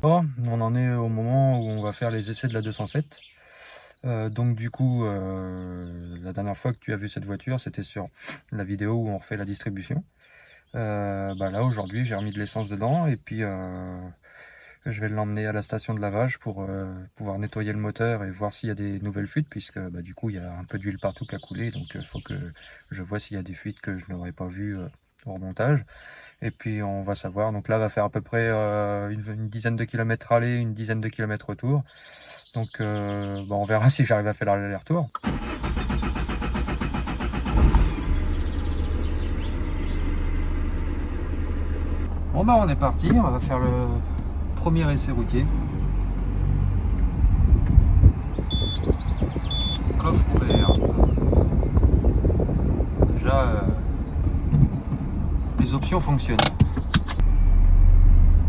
On en est au moment où on va faire les essais de la 207. Donc du coup, la dernière fois que tu as vu cette voiture, c'était sur la vidéo où on refait la distribution. Là aujourd'hui j'ai remis de l'essence dedans et puis je vais l'emmener à la station de lavage pour pouvoir nettoyer le moteur et voir s'il y a des nouvelles fuites, puisque du coup il y a un peu d'huile partout qui a coulé, donc il faut que je vois s'il y a des fuites que je n'aurais pas vues au remontage. Et puis on va savoir, donc là va faire à peu près une dizaine de kilomètres aller, une dizaine de kilomètres retour. Donc on verra si j'arrive à faire l'aller-retour. Bon on est parti, on va faire le premier essai routier. Coffre ouvert. Déjà les options fonctionnent.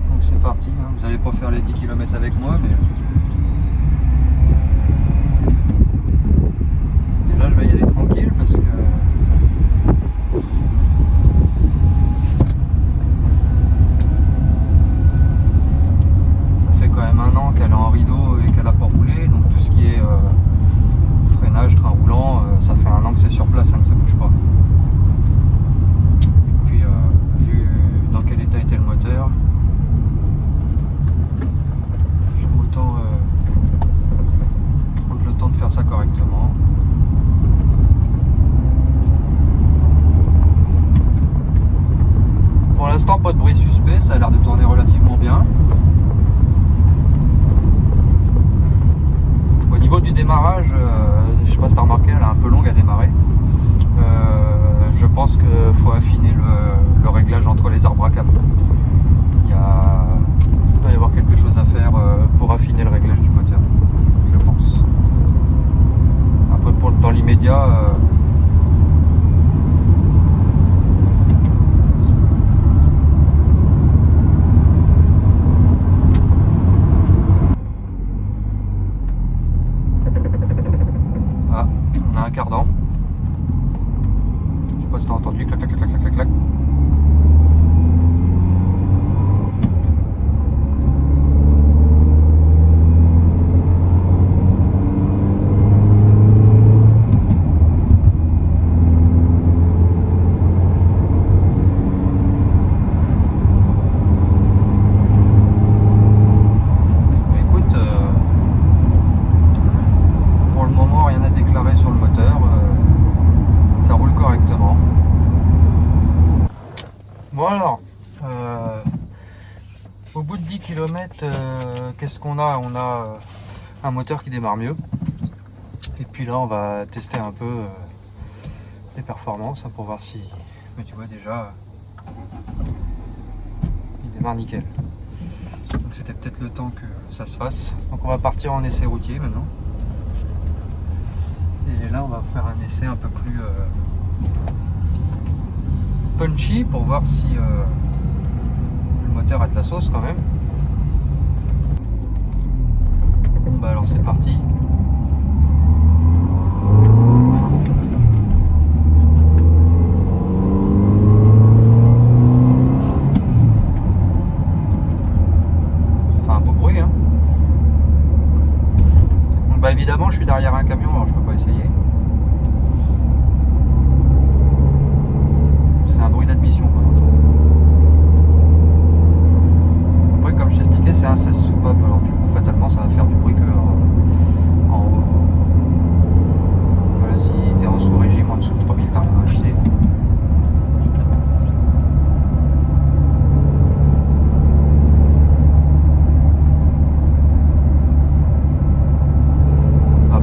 Donc c'est parti, hein. Vous n'allez pas faire les 10 km avec moi, mais déjà je vais y aller tranquille parce que ça fait quand même un an qu'elle est en rideau et qu'elle n'a pas roulé, donc tout ce qui est freinage, train roulant, ça fait un an que c'est sur place, hein, que ça bouge pas. Et puis vu dans quel état était le moteur, j'aime autant prendre le temps de faire ça correctement. Pour l'instant pas de bruit suspect, ça a l'air de tourner relativement bien. Au niveau du démarrage, je sais pas si tu as remarqué, elle est un peu longue à démarrer. Je pense qu'il faut affiner le réglage entre les arbres à câble. Il doit y avoir quelque chose à faire pour affiner le réglage du moteur, je pense. Après, dans l'immédiat, on a un cardan. Je sais pas si tu as entendu clac clac clac clac clac clac. Bon alors, au bout de 10 km, qu'est-ce qu'on a? On a un moteur qui démarre mieux. Et puis là, on va tester un peu les performances pour voir si... Mais tu vois déjà, il démarre nickel. Donc c'était peut-être le temps que ça se fasse. Donc on va partir en essai routier maintenant. Et là, on va faire un essai un peu plus... punchy pour voir si le moteur a de la sauce quand même. Bon alors c'est parti. Ça fait un beau bruit, hein. Donc évidemment je suis derrière un camion, alors je peux pas essayer. C'est un bruit d'admission qu'on entend. Après comme je t'expliquais, c'est un 16 soupape, alors du coup fatalement ça va faire du bruit que en haut. Voilà, si t'es en sous-régime en dessous de 3000, t'as rien à acheter.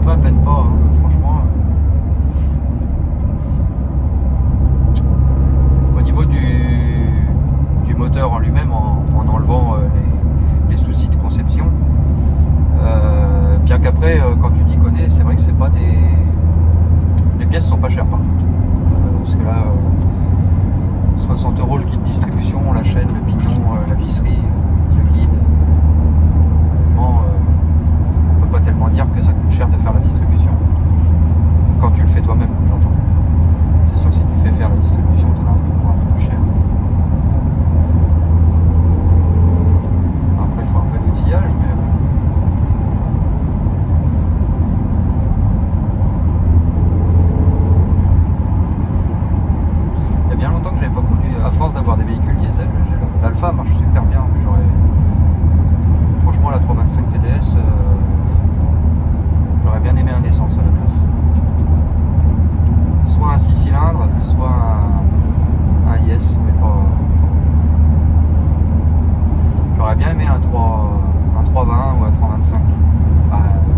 Peu à peine pas, hein, franchement. bien aimé un 320 ou un 325.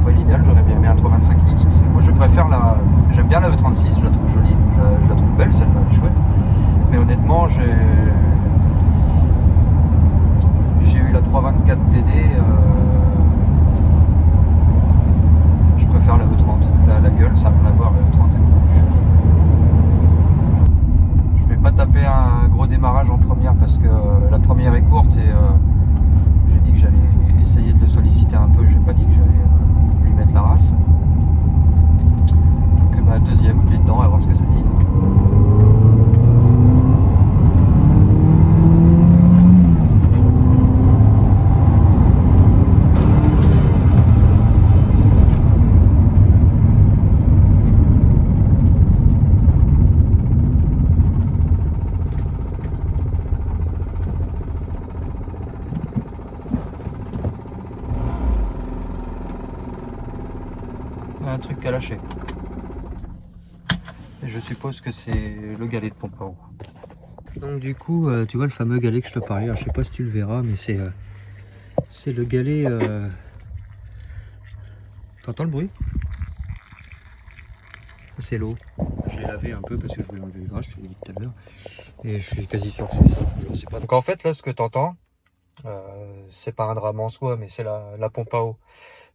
Pas l'idéal, j'aurais bien aimé un 325 iX. Moi je préfère j'aime bien la E36, je la trouve jolie, je la trouve belle celle-là, elle est chouette. Mais honnêtement, j'ai eu la 324 TD, je préfère la E30. La gueule, ça n'a rien à voir, la E30 est beaucoup plus jolie. Je vais pas taper un gros démarrage en première parce que la première est courte et j'ai dit que j'allais essayer de le solliciter un peu, j'ai pas dit que j'allais lui mettre la race. Donc deuxième, pied dedans, à voir ce que ça dit. Un truc qu'à lâcher. Et je suppose que c'est le galet de pompe à eau. Donc du coup, tu vois le fameux galet que je te parlais, alors, je sais pas si tu le verras, mais c'est le galet... T'entends le bruit? Ça c'est l'eau. Je l'ai lavé un peu parce que je voulais enlever le gras, je te l'ai dit tout à l'heure. Et je suis quasi sûr que c'est ça. Je sais pas. Donc en fait là ce que t'entends, c'est pas un drame en soi, mais c'est la pompe à eau.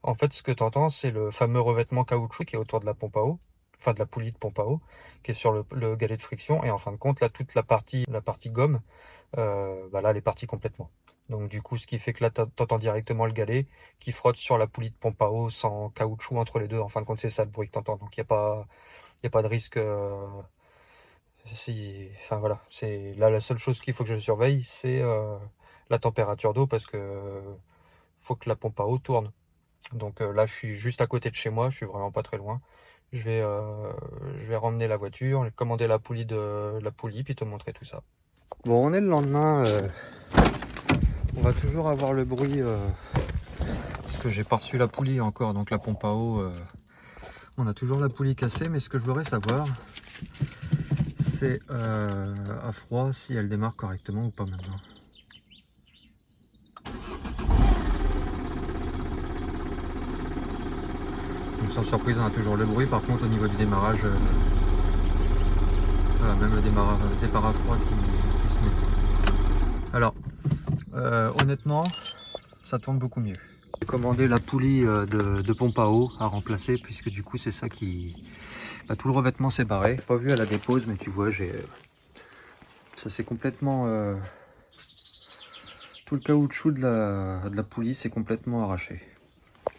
En fait, ce que tu entends, c'est le fameux revêtement caoutchouc qui est autour de la pompe à eau, enfin de la poulie de pompe à eau, qui est sur le galet de friction. Et en fin de compte, là, toute la partie gomme, là, elle est partie complètement. Donc du coup, ce qui fait que là, tu entends directement le galet qui frotte sur la poulie de pompe à eau sans caoutchouc entre les deux. En fin de compte, c'est ça le bruit que tu entends. Donc il n'y a pas de risque. Enfin voilà, c'est là la seule chose qu'il faut que je surveille, c'est la température d'eau parce que faut que la pompe à eau tourne. Donc là, je suis juste à côté de chez moi, je suis vraiment pas très loin. Je vais ramener la voiture, commander la poulie puis te montrer tout ça. Bon, on est le lendemain. On va toujours avoir le bruit parce que j'ai pas reçu la poulie encore, donc la pompe à eau. On a toujours la poulie cassée, mais ce que je voudrais savoir, c'est à froid si elle démarre correctement ou pas maintenant. Donc, sans surprise, on a toujours le bruit. Par contre, au niveau du démarrage, voilà, même le départ à froid qui se met. Alors, honnêtement, ça tourne beaucoup mieux. J'ai commandé la poulie de pompe à eau à remplacer, puisque du coup, c'est ça qui... tout le revêtement s'est barré. Pas vu à la dépose, mais tu vois, ça c'est complètement... tout le caoutchouc de la poulie s'est complètement arraché.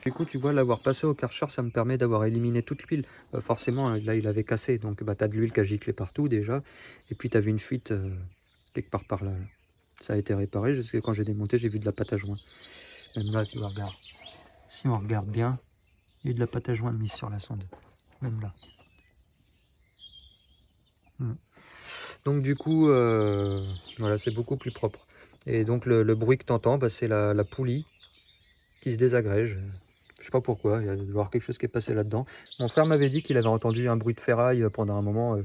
Du coup, tu vois, l'avoir passé au Karcher, ça me permet d'avoir éliminé toute l'huile. Forcément, là, il avait cassé, donc tu as de l'huile qui a giclé partout déjà. Et puis, tu avais une fuite quelque part par là. Ça a été réparé, jusqu'à quand j'ai démonté, j'ai vu de la pâte à joint. Même là, tu vois, regarde. Si on regarde bien, il y a eu de la pâte à joint de mise sur la sonde. Même là. Donc du coup, voilà, c'est beaucoup plus propre. Et donc le bruit que tu entends, c'est la poulie qui se désagrège. Je sais pas pourquoi, il y a dû y avoir quelque chose qui est passé là-dedans. Mon frère m'avait dit qu'il avait entendu un bruit de ferraille pendant un moment.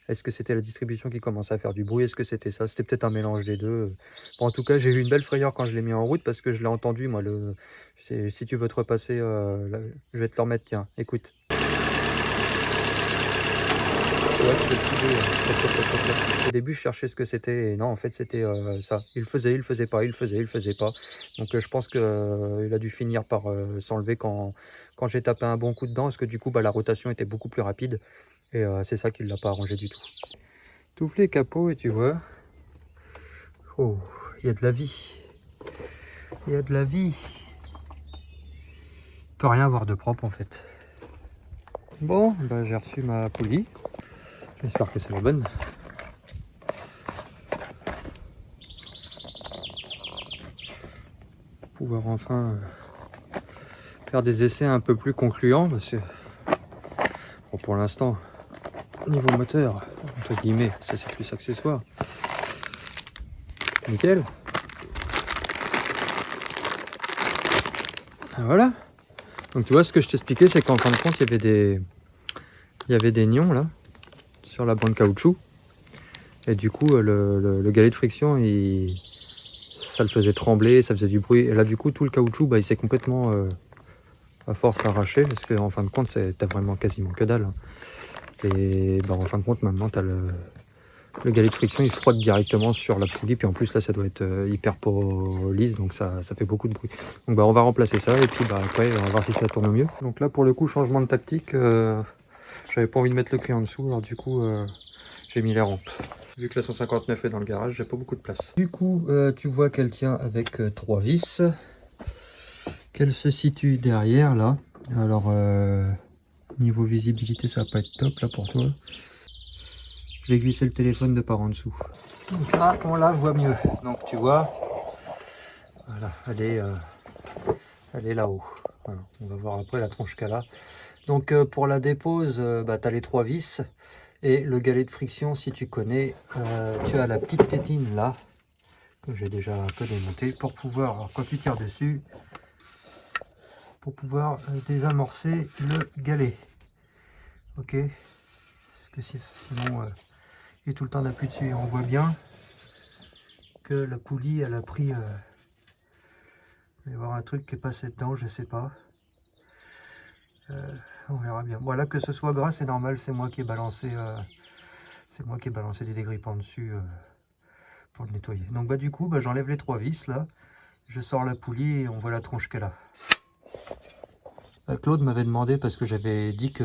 Est-ce que c'était la distribution qui commençait à faire du bruit? Est-ce que c'était ça? C'était peut-être un mélange des deux. Bon, en tout cas, j'ai eu une belle frayeur quand je l'ai mis en route parce que je l'ai entendu. Moi, si tu veux te repasser, je vais te le remettre. Tiens, écoute. Ouais, c'est le petit bruit. Au début, je cherchais ce que c'était et non, en fait, c'était ça. Il le faisait pas, il le faisait pas. Donc, je pense qu'il a dû finir par s'enlever quand j'ai tapé un bon coup dedans, parce que du coup, la rotation était beaucoup plus rapide et c'est ça qui ne l'a pas arrangé du tout. Tu ouvres les capots et tu vois, oh, il y a de la vie. Il y a de la vie. Il peut rien avoir de propre en fait. Bon, j'ai reçu ma poulie. J'espère que c'est la bonne. Pouvoir enfin faire des essais un peu plus concluants parce que bon, pour l'instant, niveau moteur, entre guillemets, ça c'est plus accessoire. Nickel. Et voilà. Donc tu vois, ce que je t'expliquais, c'est qu'en fin de compte, il y avait des nions là sur la bande caoutchouc. Et du coup, le galet de friction, ça le faisait trembler, ça faisait du bruit. Et là du coup tout le caoutchouc bah, il s'est complètement à force arraché, parce qu'en fin de compte t'as vraiment quasiment que dalle. Hein. Et bah, en fin de compte maintenant t'as le galet de friction, il frotte directement sur la poulie, puis en plus là ça doit être hyper lisse, donc ça fait beaucoup de bruit. Donc bah on va remplacer ça, et puis bah après on va voir si ça tourne au mieux. Donc là pour le coup changement de tactique, j'avais pas envie de mettre le clé en dessous, alors du coup j'ai mis les rampes. Vu que la 159 est dans le garage, j'ai pas beaucoup de place. Du coup tu vois qu'elle tient avec 3 vis, qu'elle se situe derrière là. Alors niveau visibilité ça va pas être top là pour toi. Je vais glisser le téléphone de par en dessous. Donc là, on la voit mieux. Donc tu vois, voilà, elle est là-haut. Voilà, on va voir après la tronche qu'elle a. Donc pour la dépose, bah, tu as les 3 vis. Et le galet de friction, si tu connais, tu as la petite tétine là, que j'ai déjà un peu démonté, pour pouvoir, alors, quand tu tires dessus, pour pouvoir désamorcer le galet. Ok. Parce que sinon... et tout le temps d'appui dessus, on voit bien que la poulie elle a pris il va y avoir un truc qui est passé dedans, je sais pas, on verra bien. Voilà, que ce soit gras c'est normal, c'est moi qui ai balancé les dégrippants dessus pour le nettoyer. Donc bah du coup bah, j'enlève les 3 vis là, je sors la poulie et on voit la tronche qu'elle a. Claude m'avait demandé, parce que j'avais dit que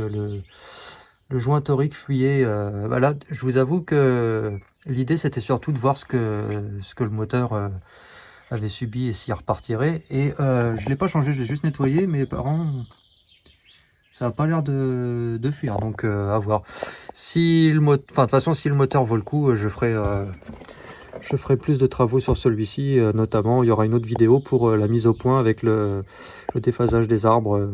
le joint torique fuyait. Voilà, je vous avoue que l'idée c'était surtout de voir ce que le moteur avait subi et s'il repartirait. Et je l'ai pas changé, je l'ai juste nettoyé, mais par contre ça n'a pas l'air de fuir. Donc à voir. Si de toute façon, si le moteur vaut le coup, je ferai plus de travaux sur celui-ci. Notamment, il y aura une autre vidéo pour la mise au point avec le déphasage des arbres.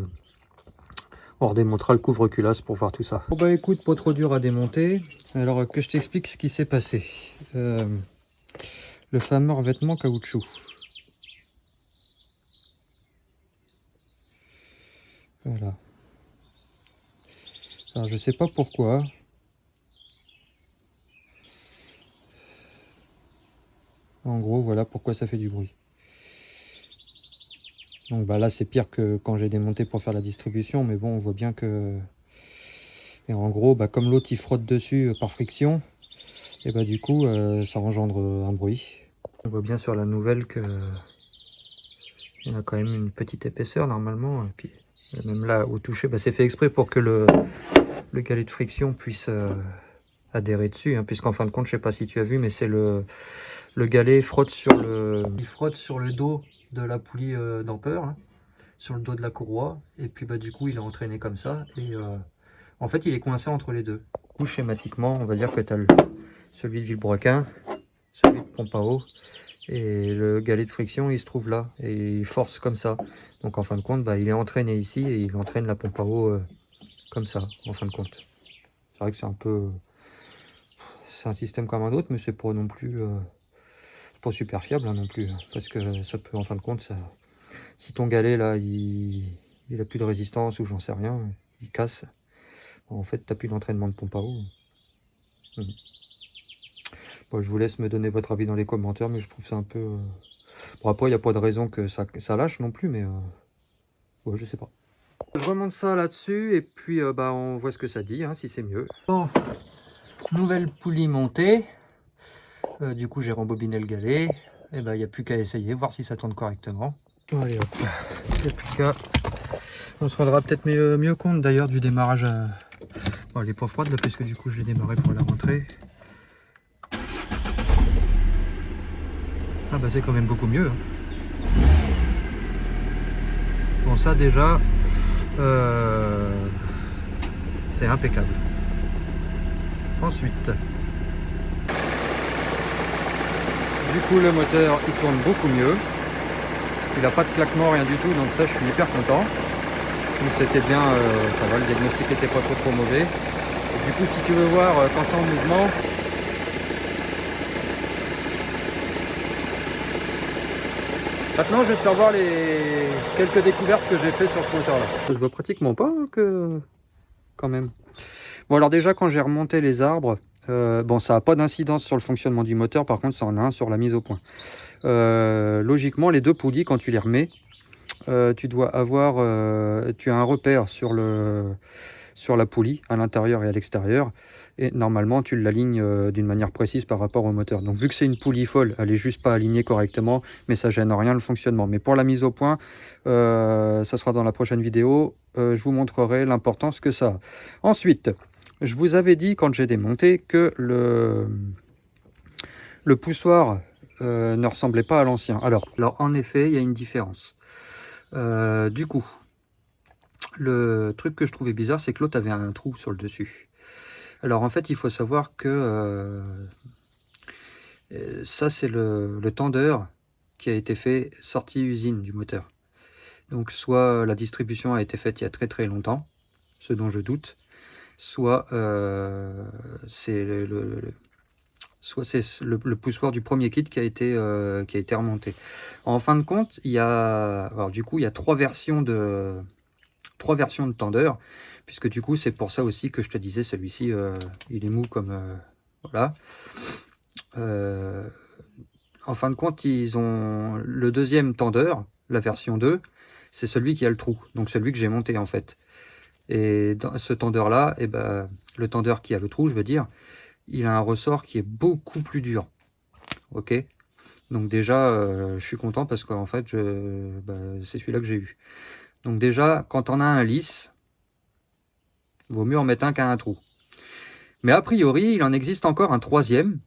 On redémontera le couvre-culasse pour voir tout ça. Bon bah écoute, pas trop dur à démonter. Alors que je t'explique ce qui s'est passé. Le fameux revêtement caoutchouc. Voilà. Alors je sais pas pourquoi. En gros, voilà pourquoi ça fait du bruit. Donc bah là c'est pire que quand j'ai démonté pour faire la distribution, mais bon on voit bien que... Et en gros, bah, comme l'autre il frotte dessus par friction, et bah du coup ça engendre un bruit. On voit bien sur la nouvelle que il y a quand même une petite épaisseur normalement. Et puis même là au toucher, bah, c'est fait exprès pour que le galet de friction puisse adhérer dessus, hein, puisqu'en fin de compte, je sais pas si tu as vu, mais c'est le galet frotte sur il frotte sur le dos de la poulie dampeur, hein, sur le dos de la courroie, et puis bah du coup il est entraîné comme ça, et en fait il est coincé entre les deux. Du coup, schématiquement, on va dire que tu as celui de Villebrequin, celui de pompe à eau, et le galet de friction il se trouve là, et il force comme ça. Donc en fin de compte, bah, il est entraîné ici, et il entraîne la pompe à eau comme ça, en fin de compte. C'est vrai que c'est un peu... C'est un système comme un autre, mais c'est pas non plus... pas super fiable hein, non plus, parce que ça peut, en fin de compte, ça... si ton galet là, il a plus de résistance ou j'en sais rien, il casse, en fait, tu n'as plus d'entraînement de pompe à eau. Bon, je vous laisse me donner votre avis dans les commentaires, mais je trouve ça un peu... Bon, après, il n'y a pas de raison que ça lâche non plus, mais... Ouais, je sais pas. Je remonte ça là-dessus, et puis bah, on voit ce que ça dit, hein, si c'est mieux. Bon, nouvelle poulie montée. Du coup, j'ai rembobiné le galet. Et ben, il n'y a plus qu'à essayer, voir si ça tourne correctement. Allez hop, il n'y a plus qu'à... On se rendra peut-être mieux compte d'ailleurs du démarrage. Bon, elle n'est pas froide là, puisque du coup, je l'ai démarré pour la rentrée. Ah bah c'est quand même beaucoup mieux. Hein. Bon, ça déjà, c'est impeccable. Ensuite, du coup le moteur il tourne beaucoup mieux. Il n'a pas de claquement, rien du tout, donc ça je suis hyper content. Donc c'était bien, ça va, le diagnostic était pas trop mauvais. Et du coup si tu veux voir quand c'est en mouvement, maintenant je vais te faire voir les quelques découvertes que j'ai fait sur ce moteur là. Je vois pratiquement pas hein, que quand même. Bon alors déjà quand j'ai remonté les arbres, bon ça n'a pas d'incidence sur le fonctionnement du moteur, par contre ça en a un sur la mise au point. logiquement, les deux poulies, quand tu les remets, tu dois avoir, tu as un repère sur la poulie, à l'intérieur et à l'extérieur, et normalement tu l'alignes d'une manière précise par rapport au moteur. Donc vu que c'est une poulie folle, elle est juste pas alignée correctement, mais ça gêne rien le fonctionnement. Mais pour la mise au point, ça sera dans la prochaine vidéo, je vous montrerai l'importance que ça a. Ensuite, je vous avais dit quand j'ai démonté que le poussoir ne ressemblait pas à l'ancien. Alors en effet, il y a une différence. Du coup, le truc que je trouvais bizarre, c'est que l'autre avait un trou sur le dessus. Alors en fait, il faut savoir que ça, c'est le tendeur qui a été fait sortie usine du moteur. Donc soit la distribution a été faite il y a très très longtemps, ce dont je doute, soit c'est le poussoir du premier kit qui a été remonté. En fin de compte, il y a, alors du coup, il y a trois versions de tendeur, puisque du coup, c'est pour ça aussi que je te disais, celui-ci, il est mou comme, voilà. En fin de compte, ils ont le deuxième tendeur, la version 2, c'est celui qui a le trou, donc celui que j'ai monté en fait. Et dans ce tendeur-là, et ben, le tendeur qui a le trou, je veux dire, il a un ressort qui est beaucoup plus dur. Ok, donc déjà, je suis content parce qu'en fait, c'est celui-là que j'ai eu. Donc déjà, quand on a un lisse, vaut mieux en mettre un qu'un trou. Mais a priori, il en existe encore un troisième,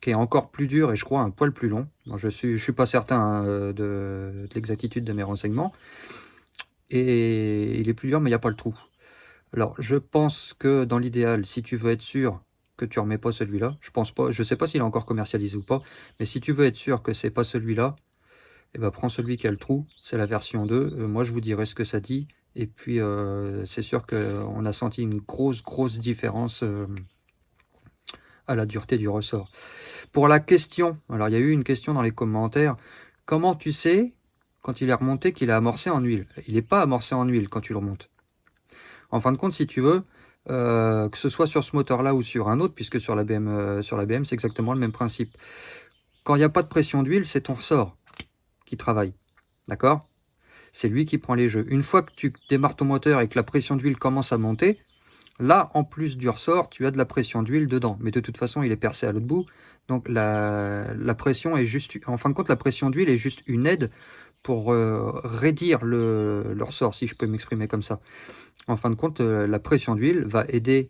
qui est encore plus dur et je crois un poil plus long. Bon, je suis pas certain de l'exactitude de mes renseignements. Et il est plus dur, mais il n'y a pas le trou. Alors, je pense que dans l'idéal, si tu veux être sûr que tu remets pas celui-là, je sais pas s'il est encore commercialisé ou pas, mais si tu veux être sûr que c'est pas celui-là, eh ben, prends celui qui a le trou, c'est la version 2. Moi, je vous dirai ce que ça dit. Et puis, c'est sûr qu'on a senti une grosse différence à la dureté du ressort. Pour la question, alors il y a eu une question dans les commentaires, comment tu sais, quand il est remonté, qu'il est amorcé en huile? Il n'est pas amorcé en huile quand tu le remontes. En fin de compte, si tu veux, que ce soit sur ce moteur-là ou sur un autre, puisque sur la BM, c'est exactement le même principe. Quand il n'y a pas de pression d'huile, c'est ton ressort qui travaille. D'accord? C'est lui qui prend les jeux. Une fois que tu démarres ton moteur et que la pression d'huile commence à monter, là, en plus du ressort, tu as de la pression d'huile dedans. Mais de toute façon, il est percé à l'autre bout. Donc la pression est juste... En fin de compte, la pression d'huile est juste une aide pour raidir le ressort, si je peux m'exprimer comme ça. En fin de compte, la pression d'huile va aider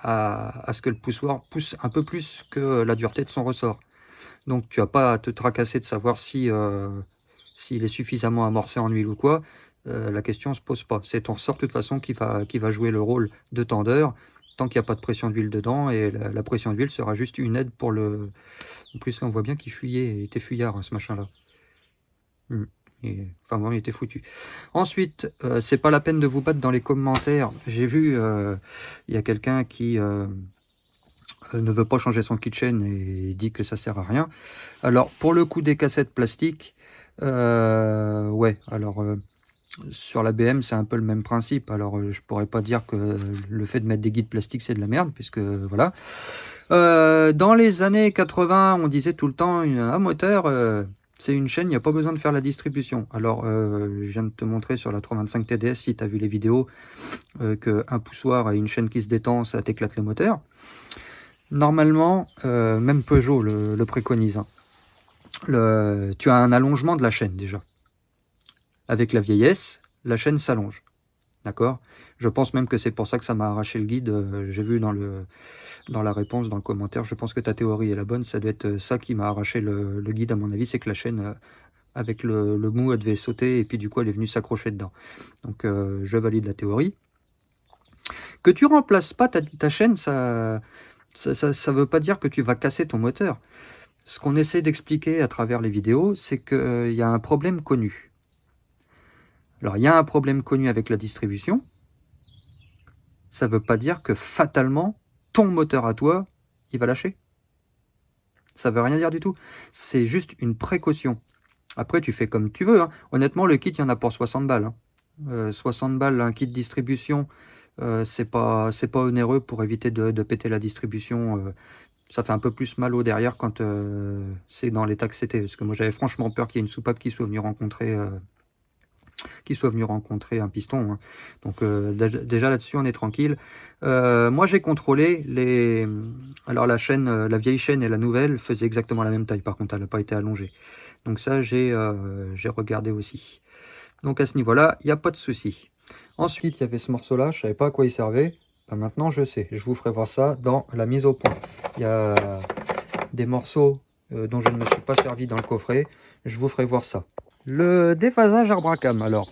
à ce que le poussoir pousse un peu plus que la dureté de son ressort. Donc tu n'as pas à te tracasser de savoir s'il est suffisamment amorcé en huile ou quoi. La question ne se pose pas. C'est ton ressort de toute façon qui va jouer le rôle de tendeur tant qu'il n'y a pas de pression d'huile dedans, et la pression d'huile sera juste une aide pour le... En plus là on voit bien qu'il fuyait, il était fuyard hein, ce machin là. Enfin bon, il était foutu. Ensuite, c'est pas la peine de vous battre dans les commentaires. J'ai vu, il y a quelqu'un qui ne veut pas changer son kitchen et dit que ça sert à rien. Alors pour le coup des cassettes plastiques, ouais, alors sur la BM c'est un peu le même principe. Alors je pourrais pas dire que le fait de mettre des guides plastiques c'est de la merde, puisque voilà. Dans les années 80, on disait tout le temps un moteur, c'est une chaîne, il n'y a pas besoin de faire la distribution. Alors je viens de te montrer sur la 325 TDS, si tu as vu les vidéos, qu'un poussoir et une chaîne qui se détend, ça t'éclate le moteur. Normalement, même Peugeot le préconise. Hein. Tu as un allongement de la chaîne déjà. Avec la vieillesse, la chaîne s'allonge. D'accord? Je pense même que c'est pour ça que ça m'a arraché le guide. J'ai vu dans la réponse, dans le commentaire, je pense que ta théorie est la bonne. Ça doit être ça qui m'a arraché le guide, à mon avis. C'est que la chaîne, avec le mou, elle devait sauter et puis du coup, elle est venue s'accrocher dedans. Donc, je valide la théorie. Que tu remplaces pas ta chaîne, ça veut pas dire que tu vas casser ton moteur. Ce qu'on essaie d'expliquer à travers les vidéos, c'est qu'il y a un problème connu. Alors, il y a un problème connu avec la distribution. Ça ne veut pas dire que fatalement, ton moteur à toi, il va lâcher. Ça ne veut rien dire du tout. C'est juste une précaution. Après, tu fais comme tu veux. Hein. Honnêtement, le kit, il y en a pour 60 balles. Hein. 60 balles, un kit distribution, c'est pas onéreux pour éviter de péter la distribution. ça fait un peu plus mal au derrière quand c'est dans l'état que c'était. Parce que moi j'avais franchement peur qu'il y ait une soupape qui soit venue rencontrer un piston, hein. Donc déjà là-dessus on est tranquille. Moi j'ai contrôlé les... Alors la chaîne, la vieille chaîne et la nouvelle faisaient exactement la même taille, par contre elle n'a pas été allongée. Donc ça j'ai regardé aussi. Donc à ce niveau-là, il n'y a pas de souci. Ensuite, il y avait ce morceau-là, je ne savais pas à quoi il servait. Ben, maintenant, je sais. Je vous ferai voir ça dans la mise au point. Il y a des morceaux dont je ne me suis pas servi dans le coffret. Je vous ferai voir ça. Le déphasage arbre à cam. Alors,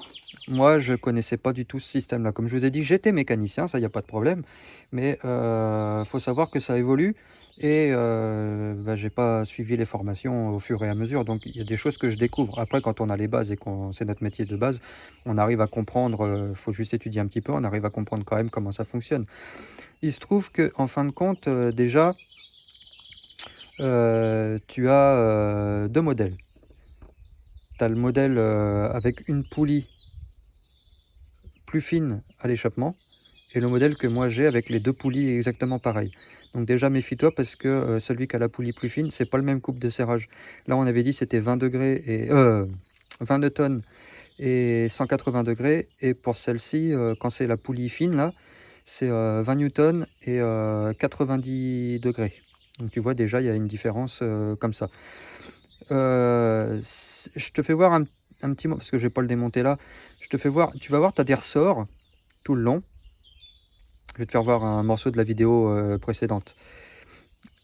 moi, je ne connaissais pas du tout ce système-là. Comme je vous ai dit, j'étais mécanicien, ça, il n'y a pas de problème. Mais faut savoir que ça évolue. Et j'ai pas suivi les formations au fur et à mesure, donc il y a des choses que je découvre. Après, quand on a les bases et qu'on c'est notre métier de base, on arrive à comprendre, faut juste étudier un petit peu, on arrive à comprendre quand même comment ça fonctionne. Il se trouve que en fin de compte, déjà, tu as deux modèles. Tu as le modèle avec une poulie plus fine à l'échappement, et le modèle que moi j'ai avec les deux poulies exactement pareil. Donc déjà méfie-toi parce que celui qui a la poulie plus fine, c'est pas le même couple de serrage. Là on avait dit c'était 20 degrés et 20 newtons et 180 degrés, et pour celle-ci, quand c'est la poulie fine là, c'est 20 newtons et 90 degrés. Donc tu vois déjà il y a une différence comme ça. Je te fais voir un petit mot parce que je vais pas le démonter là. Je te fais voir, tu vas voir, tu as des ressorts tout le long. Je vais te faire voir un morceau de la vidéo précédente.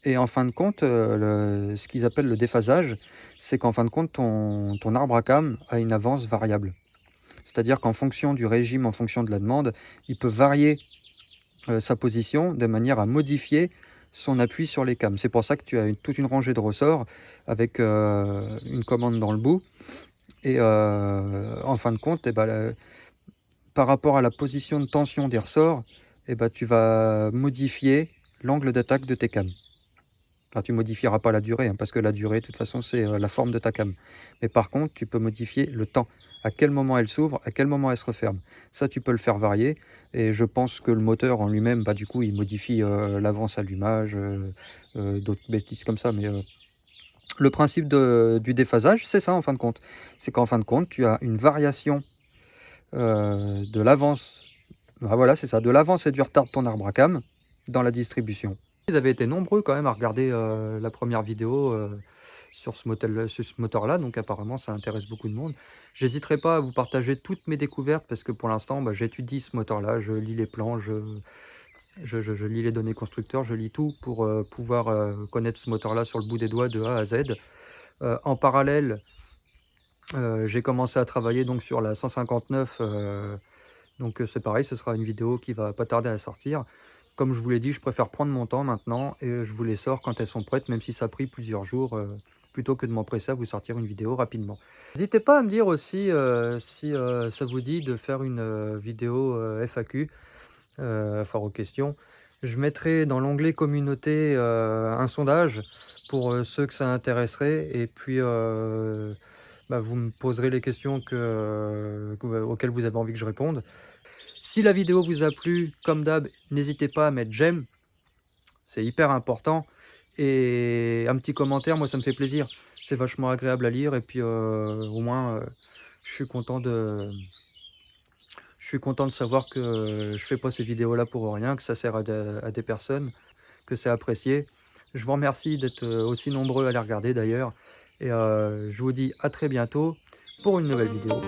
Et en fin de compte, ce qu'ils appellent le déphasage, c'est qu'en fin de compte, ton arbre à cam a une avance variable. C'est-à-dire qu'en fonction du régime, en fonction de la demande, il peut varier sa position de manière à modifier son appui sur les cams. C'est pour ça que tu as toute une rangée de ressorts avec une commande dans le bout. Et en fin de compte, par rapport à la position de tension des ressorts, tu vas modifier l'angle d'attaque de tes cams. Alors, tu ne modifieras pas la durée, hein, parce que la durée, de toute façon, c'est la forme de ta cam. Mais par contre, tu peux modifier le temps. À quel moment elle s'ouvre, à quel moment elle se referme. Ça, tu peux le faire varier. Et je pense que le moteur en lui-même, du coup, il modifie l'avance allumage, d'autres bêtises comme ça. Mais le principe du déphasage, c'est ça, en fin de compte. C'est qu'en fin de compte, tu as une variation de l'avance. Voilà, c'est ça, de l'avance et du retard de ton arbre à cam dans la distribution. Vous avez été nombreux quand même à regarder la première vidéo sur ce moteur-là, donc apparemment ça intéresse beaucoup de monde. J'hésiterai pas à vous partager toutes mes découvertes parce que pour l'instant j'étudie ce moteur-là, je lis les plans, je lis les données constructeurs, je lis tout pour pouvoir connaître ce moteur-là sur le bout des doigts de A à Z. En parallèle, j'ai commencé à travailler donc sur la 159, donc c'est pareil, ce sera une vidéo qui va pas tarder à sortir. Comme je vous l'ai dit, je préfère prendre mon temps maintenant et je vous les sors quand elles sont prêtes, même si ça a pris plusieurs jours, plutôt que de m'empresser à vous sortir une vidéo rapidement. N'hésitez pas à me dire aussi si ça vous dit de faire une vidéo FAQ, foire aux questions. Je mettrai dans l'onglet communauté un sondage pour ceux que ça intéresserait, et puis vous me poserez les questions auxquelles vous avez envie que je réponde. Si la vidéo vous a plu, comme d'hab, n'hésitez pas à mettre j'aime, c'est hyper important. Et un petit commentaire, moi ça me fait plaisir. C'est vachement agréable à lire, et puis au moins je suis content de savoir que je fais pas ces vidéos-là pour rien, que ça sert à des personnes, que c'est apprécié. Je vous remercie d'être aussi nombreux à les regarder d'ailleurs. Et je vous dis à très bientôt pour une nouvelle vidéo.